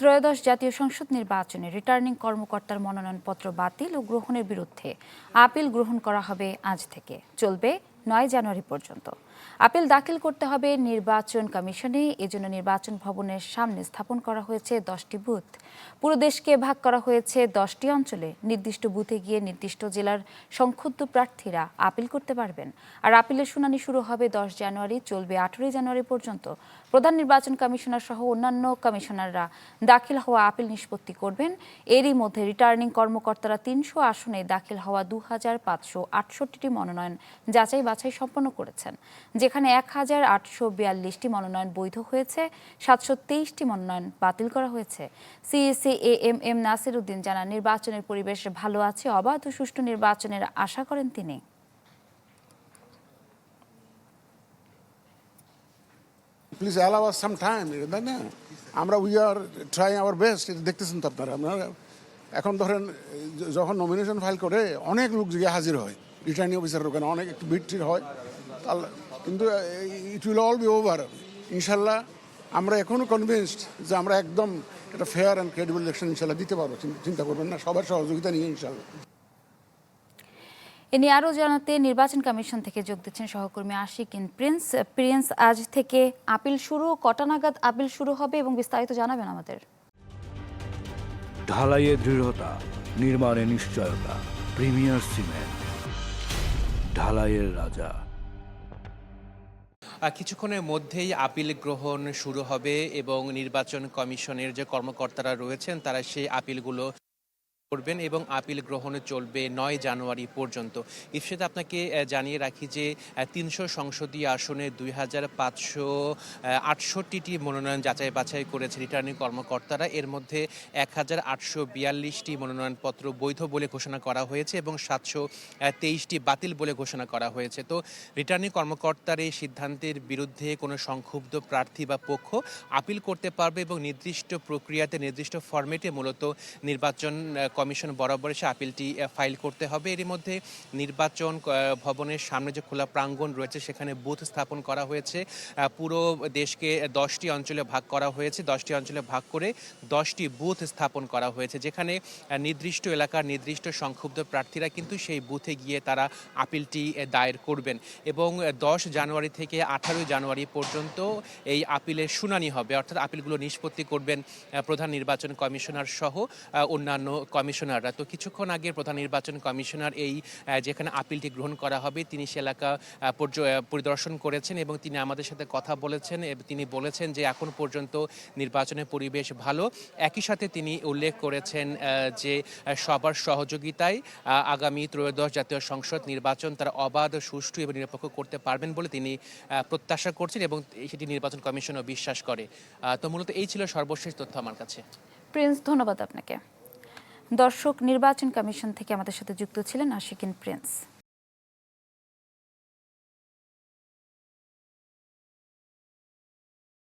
ত্রয়োদশ জাতীয় সংসদ নির্বাচনে রিটার্নিং কর্মকর্তার মনোনয়নপত্র বাতিল ও গ্রহণের বিরুদ্ধে আপিল গ্রহণ করা হবে আজ থেকে, চলবে ৯ জানুয়ারি পর্যন্ত। আপিল দাখিল করতে হবে নির্বাচন কমিশনে। এজন্য নির্বাচন ভবনের সামনে স্থাপন করা হয়েছে 10টি বুথ। পুরো দেশকে ভাগ করা হয়েছে 10টি অঞ্চলে। নির্দিষ্ট বুথে গিয়ে নির্দিষ্ট জেলার সংক্ষুব্ধ প্রার্থীরা আপিল করতে পারবেন। আর আপিলের শুনানি শুরু হবে 10 জানুয়ারি, চলবে 18 জানুয়ারি পর্যন্ত। প্রধান নির্বাচন কমিশনার সহ অন্যান্য কমিশনাররা দাখিল হওয়া আপিল নিষ্পত্তি করবেন। এরই মধ্যে রিটার্নিং কর্মকর্তারা 300 আসনে দাখিল হওয়া 2568টি মনোনয়ন যাচাই বাছাই সম্পন্ন করেছেন, যেখানে 1842টি মনোনয়ন বৈধ হয়েছে, 723টি মনোনয়ন বাতিল করা হয়েছে। সিইসি এএমএম নাসির উদ্দিন জানান, নির্বাচনের পরিবেশ ভালো আছে, অবাধ ও সুষ্ঠু নির্বাচনের আশা করেন তিনি। Please allow us some time, তাই না? আমরা we are try our best. দেখতেছেন তো আপনারা এখন ধরেন যখন নমিনেশন ফাইল করে অনেক লোক গিয়ে হাজির হয়, রিটার্নিং অফিসারের ওখানে অনেক একটু ভিড় হয়, কিন্তু it will all be over ইনশাল্লাহ। আমরা এখনো কনভিন্সড যে আমরা একদম একটা ফেয়ার অ্যান্ড ক্রেডিবল ইলেকশন ইনশাল্লাহ দিতে পারবো। চিন্তা করবেন না, সবার সহযোগিতা নিয়ে ইনশাল্লাহ। এ নিয়ে আরও জানাতে নির্বাচন কমিশন থেকে যোগ দিচ্ছেন সহকর্মী আশিকিন প্রিন্স। প্রিন্স, আজ থেকে আপিল শুরু, কটা নাগাদ আপিল শুরু হবে এবং বিস্তারিত জানাবেন আমাদের। ঢালাইয়ে দৃঢ়তা, নির্মাণে নিশ্চয়তা, প্রিমিয়ার সিমেন্ট, ঢালাইয়ের রাজা। কিছুক্ষণের মধ্যেই আপিল গ্রহণ শুরু হবে এবং নির্বাচন কমিশনের যে কর্মকর্তারা রয়েছেন তারা সেই আপিলগুলো করবেন এবং আপিল গ্রহণে চলবে 9 জানুয়ারি পর্যন্ত। ইফসাদ, আপনাকে জানিয়ে রাখি যে 300 সংসদীয় আসনে 2568টি মনোনয়ন যাচাই বাছাই করেছে রিটার্নিং কর্মকর্তারা। এর মধ্যে 1842টি মনোনয়নপত্র বৈধ বলে ঘোষণা করা হয়েছে এবং 723টি বাতিল বলে ঘোষণা করা হয়েছে। তো রিটার্নিং কর্মকর্তার এই সিদ্ধান্তের বিরুদ্ধে কোনো সংক্ষুব্ধ প্রার্থী বা পক্ষ আপিল করতে পারবে এবং নির্দিষ্ট প্রক্রিয়াতে নির্দিষ্ট ফরম্যাটে মূলত নির্বাচন কমিশন বরাবর এসে আপিলটি ফাইল করতে হবে। এরই মধ্যে নির্বাচন ভবনের সামনে যে খোলা প্রাঙ্গণ রয়েছে সেখানে বুথ স্থাপন করা হয়েছে। পুরো দেশকে 10টি অঞ্চলে ভাগ করা হয়েছে। 10টি অঞ্চলে ভাগ করে 10টি বুথ স্থাপন করা হয়েছে, যেখানে নির্দিষ্ট এলাকার নির্দিষ্ট সংক্ষুব্ধ প্রার্থীরা কিন্তু সেই বুথে গিয়ে তারা আপিলটি দায়ের করবেন এবং 10 জানুয়ারি থেকে 18 জানুয়ারি পর্যন্ত এই আপিলের শুনানি হবে, অর্থাৎ আপিলগুলো নিষ্পত্তি করবেন প্রধান নির্বাচন কমিশনার সহ অন্যান্য কমিশনাররা। তো কিছুক্ষণ আগে প্রধান নির্বাচন কমিশনার এই যেখানে আপিলটি গ্রহণ করা হবে তিনি সে এলাকা পরিদর্শন করেছেন এবং তিনি আমাদের সাথে কথা বলেছেন। তিনি বলেছেন যে এখন পর্যন্ত নির্বাচনের পরিবেশ ভালো। একই সাথে তিনি উল্লেখ করেছেন যে সবার সহযোগিতায় আগামী ত্রয়োদশ জাতীয় সংসদ নির্বাচন তারা অবাধ, সুষ্ঠু এবং নিরপেক্ষ করতে পারবেন বলে তিনি প্রত্যাশা করছেন এবং সেটি নির্বাচন কমিশনও বিশ্বাস করে। তো মূলত এই ছিল সর্বশেষ তথ্য আমার কাছে। প্রিন্স, ধন্যবাদ আপনাকে। দর্শক, নির্বাচন কমিশন থেকে আমাদের সাথে যুক্ত ছিলেন আশিকিন প্রিন্স।